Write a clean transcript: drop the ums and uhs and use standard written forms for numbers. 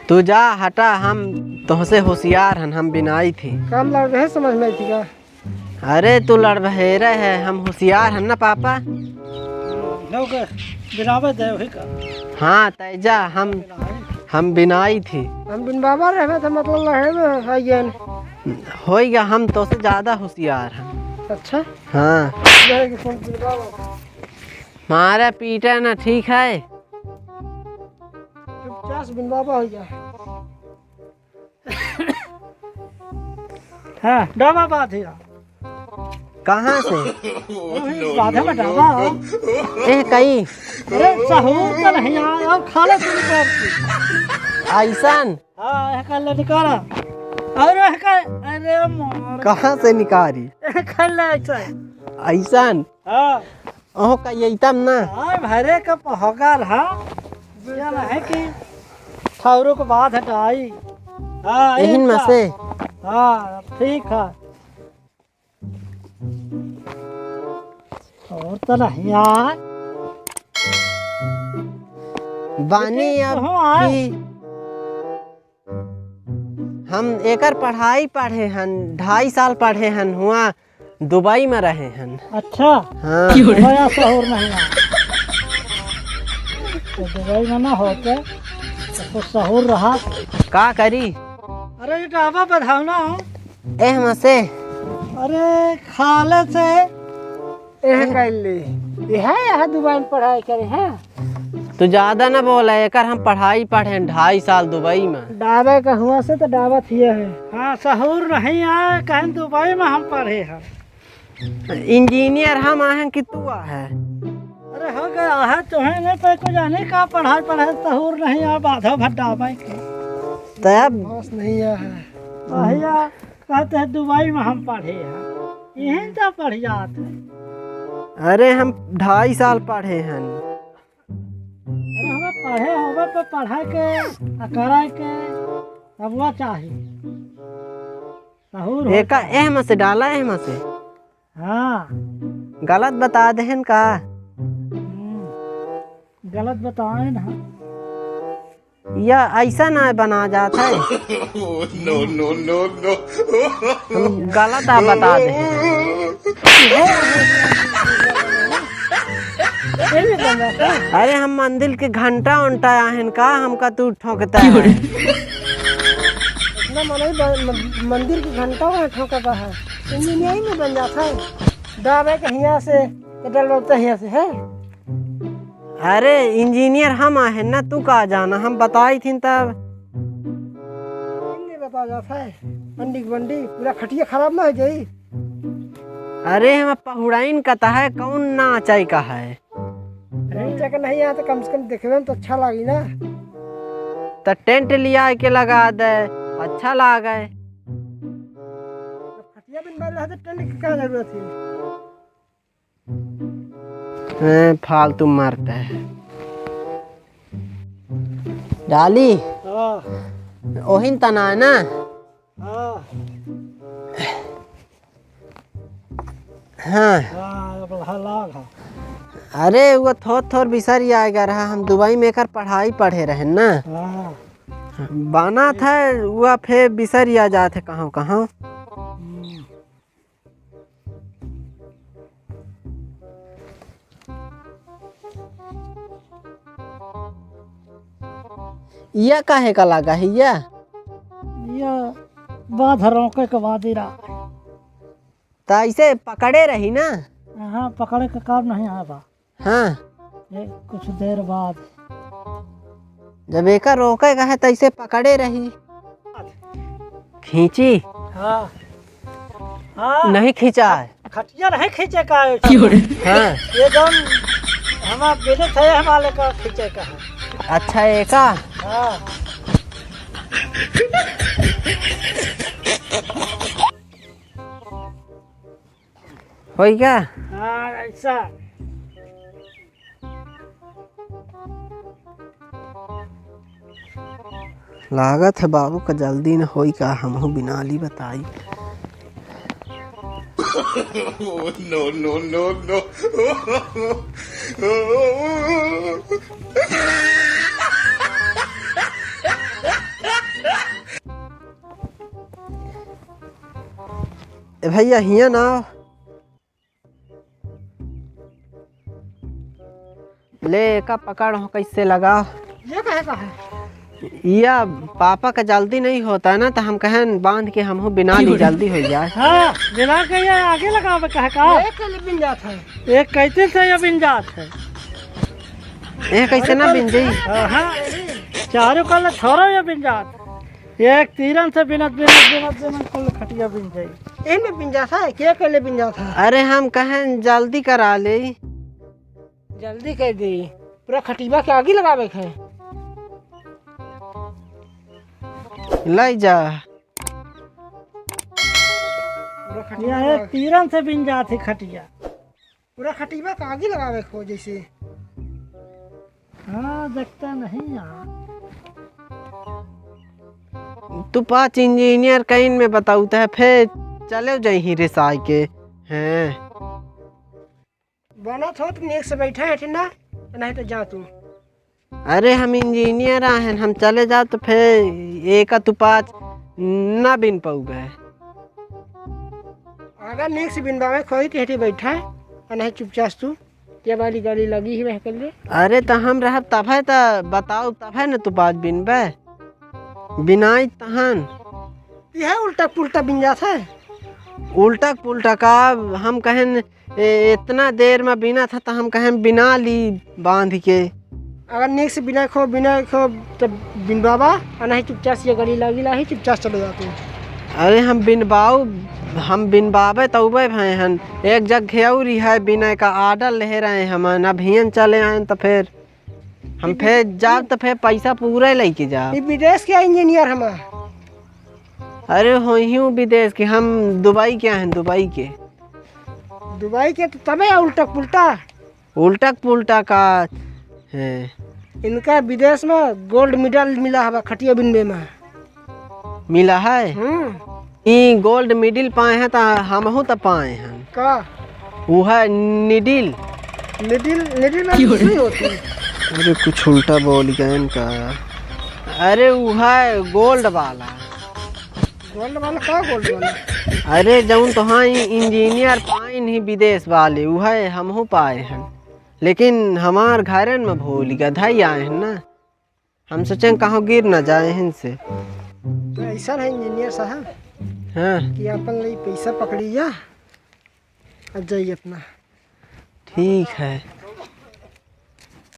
तू जा हटा, हम तुमसे होशियार हन, हम बिनाई थी। काम लड़ रहे समझ में थी का? अरे तू लड़बहेरा है, हम होशियार हन ना पापा। बिनावत है वही का। हाँ तैजा हम बिनाई थी। हम बिन बाबा रहे थे मतलब लड़े में आइयन। होइगा, हम तो से ज्यादा होशियार हैं। अच्छा हाँ मारा पीटा ना, ठीक है। चुपचाप बिन बाबा हो गया। हाँ डाबा बात है। कहाँ से? बाधा में डाबा ए कई अरे सहूर तो नहीं आया खाले तुम कर ऐसन। हाँ कल निकाला अरे अरे मार कहाँ से निकारी? कल ऐसा ऐसन हाँ ओह कही तब ना। हाँ भरे का पहोगा रहा यह है कि ठौरों को बात हटाई। हाँ यही में से। हाँ ठीक है। और तो नहीं यार बानी अब कि हम एकर पढ़ाई पढ़े हन, 2.5 साल पढ़े हन, हुआ दुबई में रहे हन। अच्छा हाँ दुबई शहर नहीं है तो दुबई में ना होते तो शहर रहा का करी? अरे ये ढाबा बधावना हो एह में से। अरे खाले से एह कैली यह दुबई में पढ़ाई करे हैं। तू ज्यादा ना बोला, एकर हम पढ़ाई पढ़े 2.5 साल दुबई में। डाबे का हुआ से तो डाबा थिए है। हाँ सहूर नहीं आए कहीं दुबई में हम पढ़े हैं। इंजीनियर हम आए कि तू आहे? अरे हो गया है तुम्हें नहीं पे को जाने का पढ़ाई पढ़ाई सहूर नहीं आ बाधा भट्टा भाई के तब बस नहीं है। भैया कहते हैं दुबई में हम पढ़े हैं, यहीं तो पढ़ जाते। अरे हम 2.5 साल पढ़े हन। अरे हमें पढ़े होवे पे पढ़ा के कराए के तब वो चाहिए सहूर एका एह में से डाला, एह में से हाँ गलत बता देहन का? गलत बताए ना या ऐसा ना बना जाता है। नो नो नो नो हम गलत आप बता दे। अरे हम मंदिर के घंटा उंटा आहन का, हमका तू ठोकता है। इतना मंदिर की घंटा में ठोकता है। इंजीनियरिंग में बन जाता है। डाबे के यहाँ से डलवाते यहाँ से है। अरे इंजीनियर हम आहन ना, तू का जाना, हम बताई थी तब। नहीं बता जाता है मंडी की बंडी पूरा खटिया खराब ना हो जाई। अरे हम पहुड़ाइन कता है, कौन ना चाय का है। चक नहीं आया तो कम से कम देखने में तो अच्छा लगी ना। तो टेंट लिया के लगा दे, अच्छा लगा। खटिया बिन वाला तो टेंट की क्या जरूरत है? फालतू मारता है। डाली ओहिन तना है ना। हाँ अरे वो थोड़ बिसर आएगा रहा, हम दुबई में कर पढ़ाई पढ़े रहे ना। बाना था वह फिर बिसर आ जाते कहाँ कहाँ। यह काहे का लगा है? यह बाध रोके के बाद तो ऐसे पकड़े रही ना। हाँ पकड़े का काम नहीं आया। हाँ कुछ देर बाद जब एक रोकेगा है तो ऐसे पकड़े रही। खींची? हाँ हाँ नहीं खींचा है। खटिया नहीं खींचे का है। हाँ ये दम हमारा बेटे थे हमारे का खींचे का है। अच्छा एका हाँ हो गया। हाँ ऐसा लागत है बाबू का जल्दी न होई का, हमहू बिनाली बताई। नो नो नो नो भैया हिया ना आओ। ले का पकड़ हो कैसे लगाओ। ये कहे का है? या पापा का जल्दी नहीं होता है ना तो हम कहें बांध के हम बिना ली जल्दी हो जाए। हाँ बिना के ये आगे लगावे कहे का। एक के लिए बिन जात है। एक कैसे से ये बिन जात है। ये कैसे ना बिन जाई। हाँ चारों कल छोड़ो ये बिन जात। एक तीरन से बिनत बिनत बिनत बिनत कुल खटिया बिन जाई। इनमें बिन जाता है क्या के लिए बिन जाता है? अरे हम कहें जल्दी करा ले। जल्दी कर दी पूरा खटीबा के आगे लगावे है। ले जा। पूरा ये खटीबा एक तीरन से बिन जात है खटिया। पूरा खटीबा के आगे लगावे हो जैसे। हाँ देखता नहीं यहाँ। तू 5 इंजीनियर कहीं में बताऊता है फिर चले जाही रिसाई के हैं। बना थो तुम एक से बैठा है ना नहीं तो जा तू। अरे हम इंजीनियर हैं हम चले जा तो फिर एक तू 5 ना बिन पाऊ गए। अगर नेक्स्ट बिनवावे खोई के हेठी बैठा है और नहीं चुपचाप तू ये वाली गाली लगी ही वह कर ले। अरे तो हम रह तब है तो बताओ तब है ना तू 5 बिनबे बिनाई तहन। यह उल्टा पुल्टा बिन जाता है। उल्टा पुल्टा का हम कहें इतना देर में बिना था तो हम कहें बिना ली बांध के। अगर नेक्स्ट बिना खो तो बिन बाबा और नहीं चुपचाप ये गली लगी ला ही चुपचाप चले जाते हैं। अरे हम बिनबाऊ हम बिनबाबे तौबे भाई हन एक जगह और है बिना का आर्डर ले रहे हैं हम अभियन चले आए तो फिर हम फिर जा तो फिर पैसा पूरा लेके जा। ये विदेश के इंजीनियर हम। अरे हो यूँ विदेश के हम दुबई के हैं दुबई के। दुबई के तो तबे उल्टा पुल्टा उल्टा पुल्टा का है। इनका विदेश में गोल्ड मेडल मिला है खटिया बिनने में। मिला है ई गोल्ड मेडल पाए हैं तो हम तो पाए हैं का वो है निडिल। निडिल निडिल में कुछ नहीं होती। अरे कुछ उल्टा बोल गए इनका। अरे वो है गोल्ड वाला। गोल्ड वाला का गोल्ड वाला? अरे जौन तो हाँ इंजीनियर पाए नहीं विदेश वाले वो है हम पाए हैं लेकिन हमार घरन में भूल गए आए हैं ना हम सोचे कहाँ गिर न जाए इनसे। तो ऐसा है इंजीनियर साहब हाँ कि अपन ले पैसा पकड़ी जा और जाइए अपना। ठीक है।